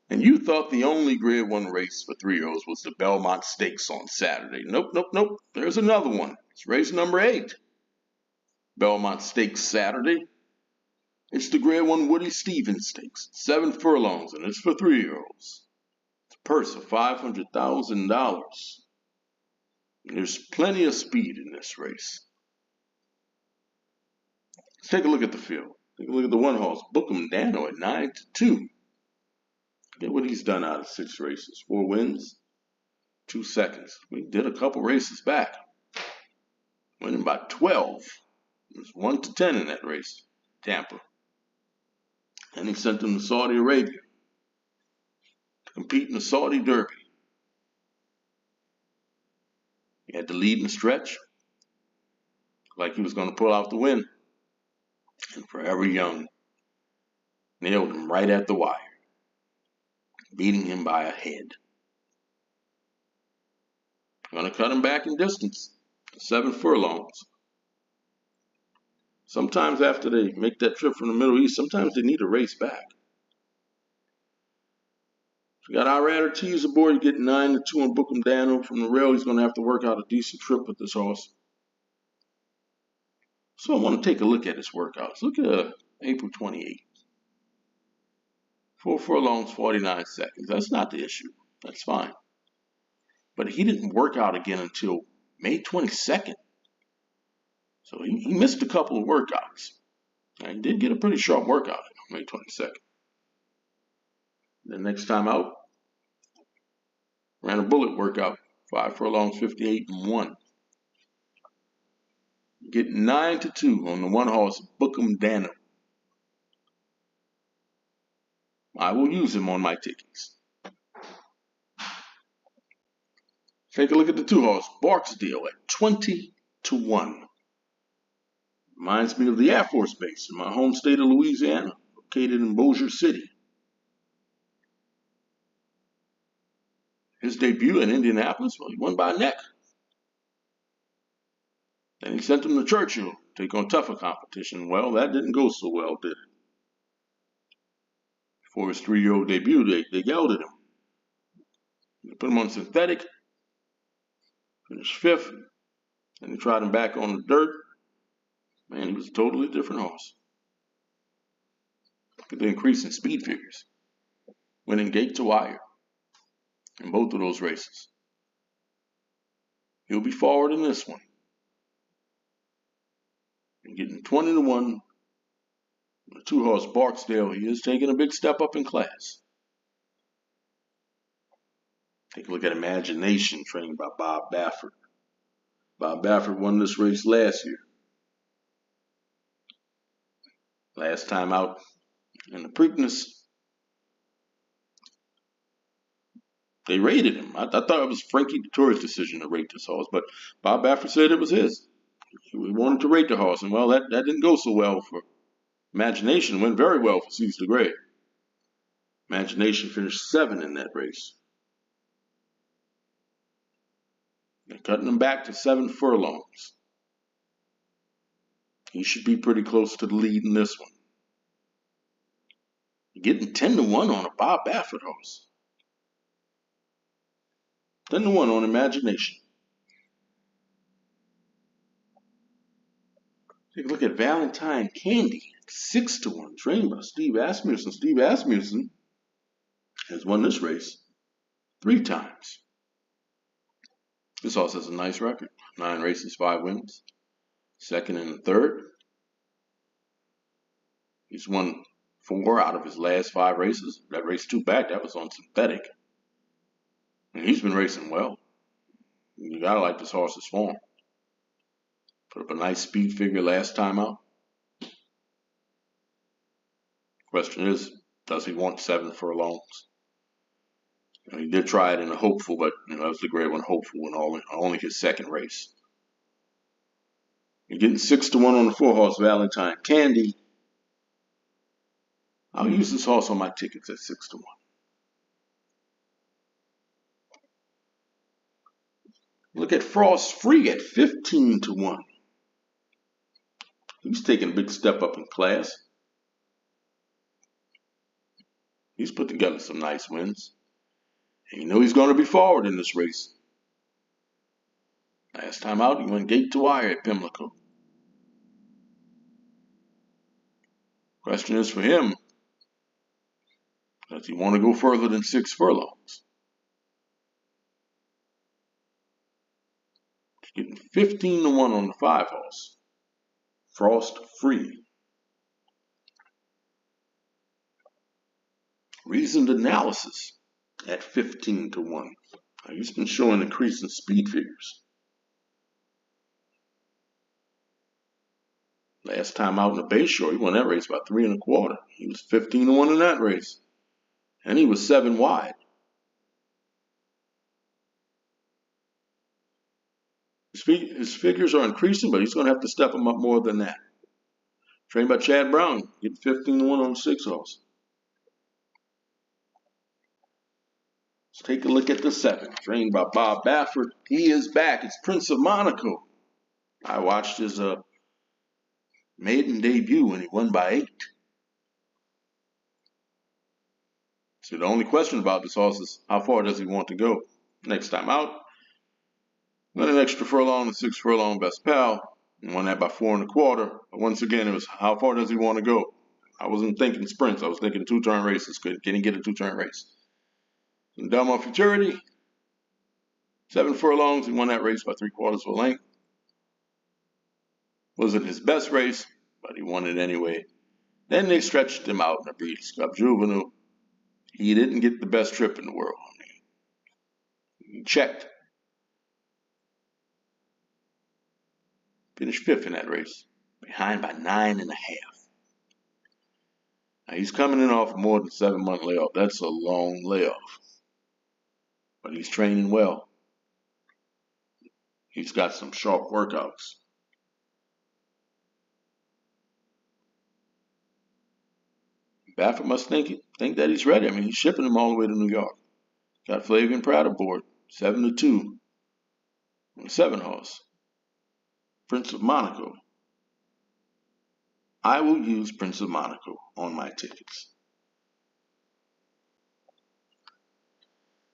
And you thought the only Grade 1 race for 3-year-olds was the Belmont Stakes on Saturday. Nope, nope, nope. There's another one. It's race number 8. Belmont Stakes Saturday. It's the Grade 1 Woody Stevens Stakes. 7 furlongs, and it's for 3-year-olds. It's a purse of $500,000. There's plenty of speed in this race. Let's take a look at the field. Take a look at the one horse, Boedham Dan at 9-2. Get what he's done out of 6 races. 4 wins, 2 seconds. We did a couple races back. Winning by 12. It was 1-10 in that race, Tampa. And he sent him to Saudi Arabia to compete in the Saudi Derby. He had to lead in the stretch, like he was going to pull out the win. And Forever Young nailed him right at the wire, beating him by a head. Going to cut him back in distance, 7 furlongs. Sometimes after they make that trip from the Middle East, sometimes they need a race back. We got Irad Ortiz aboard. You get 9-2 on Boedham Dan from the rail. He's going to have to work out a decent trip with this horse. So I want to take a look at his workouts. Look at April 28th. 4 furlongs, 49 seconds. That's not the issue. That's fine. But he didn't work out again until May 22nd. So he missed a couple of workouts. Now, he did get a pretty sharp workout on May 22nd. The next time out, ran a bullet workout. 5 furlongs, 58-1. Get 9-2 on the one horse, Boedham Dan. I will use him on my tickets. Take a look at the 2 horse, Barksdale at 20-1. Reminds me of the Air Force Base in my home state of Louisiana, located in Bossier City. His debut in Indianapolis, well, he won by a neck. Then he sent him to Churchill to take on tougher competition. Well, that didn't go so well, did it? For his 3-year-old debut, they yelled at him. They put him on synthetic, finished 5th, and they tried him back on the dirt. Man, he was a totally different horse. Look at the increase in speed figures. Winning gate to wire in both of those races. He'll be forward in this one. And getting 20-1. The 2 horse Barksdale, he is taking a big step up in class. Take a look at Imagination, trained by Bob Baffert. Bob Baffert won this race last year. Last time out in the Preakness, they rated him. I thought it was Frankie Dettori's decision to rate this horse, but Bob Baffert said it was his. He wanted to rate the horse, and well, that didn't go so well for Imagination. Went very well for Cesar Gray. Imagination finished 7 in that race. They're cutting him back to 7 furlongs. He should be pretty close to the lead in this one. You're getting 10-1 on a Bob Baffert horse. 10-1 on Imagination. Take a look at Valentine Candy, 6-1, trained by Steve Asmussen. Steve Asmussen has won this race 3 times. This horse has a nice record. 9 races, 5 wins. 2nd and 3rd. He's won 4 out of his last 5 races. That race 2 back, that was on synthetic. And he's been racing well. You gotta like this horse's form. Put up a nice speed figure last time out. Question is, does he want 7 furlongs? He did try it in a hopeful, but that was the Grade 1 hopeful in only his 2nd race. You're getting 6-1 on the 4 horse Valentine Candy. I'll use this horse on my tickets at 6-1. Look at Frost Free at 15-1. He's taking a big step up in class. He's put together some nice wins. And you know he's going to be forward in this race. Last time out, he went gate to wire at Pimlico. Question is for him, does he want to go further than 6 furlongs? He's getting 15 to 1 on the 5 horse. Frost Free. Reasoned Analysis at 15 to 1. Now, he's been showing increasing speed figures. Last time out in the Bayshore, he won that race by 3 1/4. He was 15 to 1 in that race. And he was 7 wide. His figures are increasing, but he's going to have to step them up more than that. Trained by Chad Brown, getting 15 to 1 on the 6 horse. Let's take a look at the 7. Trained by Bob Baffert. He is back. It's Prince of Monaco. I watched his maiden debut when he won by 8. So the only question about this horse is how far does he want to go? Next time out, went an extra furlong, the 6 furlong best pal, and won that by 4 1/4. But once again, it was how far does he want to go? I wasn't thinking sprints. I was thinking 2-turn races. Can he get a 2-turn race? In Belmont Futurity, 7 furlongs. He won that race by 3/4 of a length. Wasn't his best race, but he won it anyway. Then they stretched him out in the Breeders' Cup Juvenile. He didn't get the best trip in the world. He checked. Finished 5th in that race, behind by 9 1/2. Now he's coming in off more than 7-month layoff. That's a long layoff. But he's training well. He's got some sharp workouts. Baffert must think that he's ready. I mean, he's shipping him all the way to New York. Got Flavian Pratt aboard, 7 to 2 on the 7 horse. Prince of Monaco. I will use Prince of Monaco on my tickets.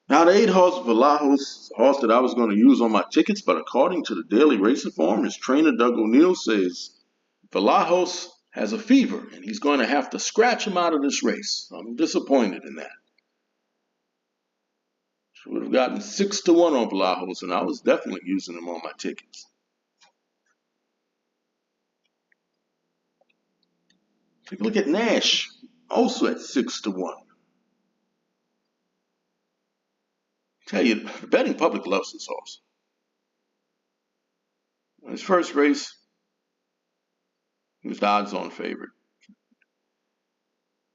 Now the 8 horse Valahos, a horse that I was going to use on my tickets, but according to the Daily Racing Form, his trainer Doug O'Neill says Valahos has a fever and he's going to have to scratch him out of this race. I'm disappointed in that. Should have gotten 6 to 1 on Valahos, and I was definitely using him on my tickets. Take a look at Nash, also at 6 to 1. Tell you, the betting public loves this horse. In his first race, he was the odds-on favorite.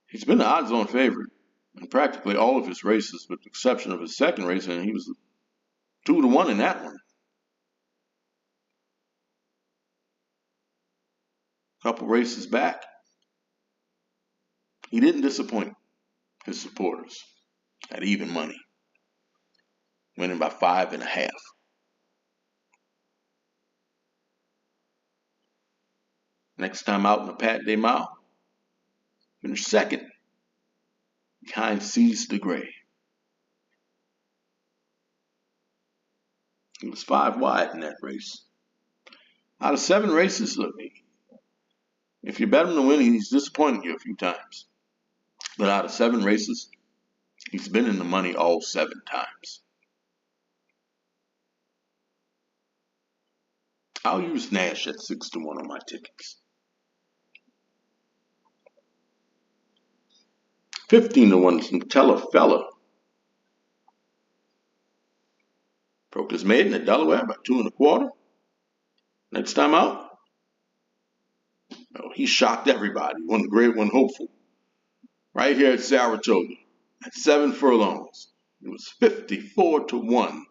He's been the odds-on favorite in practically all of his races, with the exception of his second race, and he was 2 to 1 in that one. A couple races back, he didn't disappoint his supporters at even money, winning by 5 1/2. Next time out in the Pat Day Mile, finished 2nd, behind Seize the Gray. He was 5 wide in that race. Out of 7 races, look, if you bet him to win, he's disappointed you a few times. But out of 7 races, he's been in the money all 7 times. I'll use Nash at 6 to 1 on my tickets. 15 to 1 is Telefella. Broke his maiden at Delaware by 2 1/4. Next time out, he shocked everybody. Won the Great One Hopeful. Right here at Saratoga at 7 furlongs. It was 54 to 1.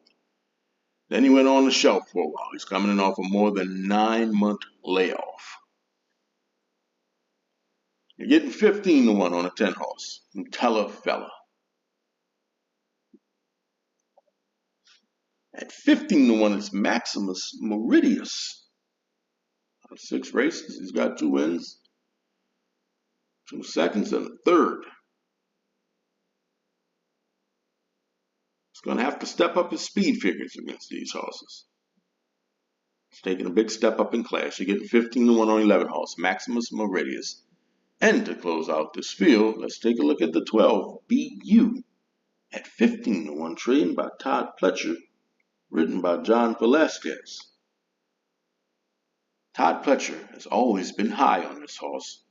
Then he went on the shelf for a while. He's coming in off a more than 9-month layoff. You're getting 15 to 1 on a 10 horse. Telefella. At 15 to 1 is Maximus Meridius. Out of 6 races, he's got 2 wins, 2 seconds, and a 3rd. He's going to have to step up his speed figures against these horses. He's taking a big step up in class. You're getting 15 to 1 on 11 horse, Maximus Meridius. And to close out this field, let's take a look at the 12, BU, at 15 to 1, trained by Todd Pletcher, ridden by John Velasquez. Todd Pletcher has always been high on this horse.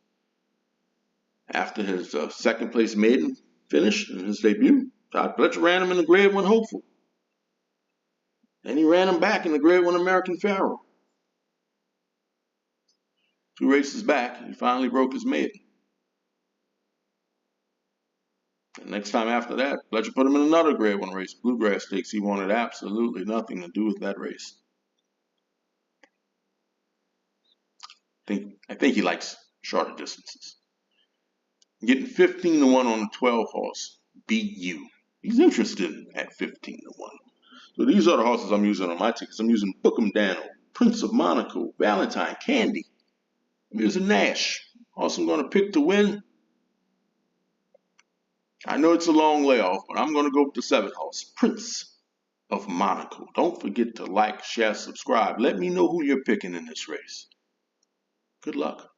After his second place maiden finish in his debut, Todd Pletcher ran him in the Grade 1 Hopeful. Then he ran him back in the Grade 1 American Pharaoh. 2 races back, he finally broke his maiden. And next time after that, Pletcher put him in another Grade 1 race, Bluegrass Stakes. He wanted absolutely nothing to do with that race. I think he likes shorter distances. Getting 15 to 1 on the 12 horse, BU. He's interested at 15 to 1. So these are the horses I'm using on my tickets. I'm using Boedham Dan, Prince of Monaco, Valentine, Candy. I'm using Nash. Horse I'm going to pick to win. I know it's a long layoff, but I'm going to go with the 7 horse, Prince of Monaco. Don't forget to like, share, subscribe. Let me know who you're picking in this race. Good luck.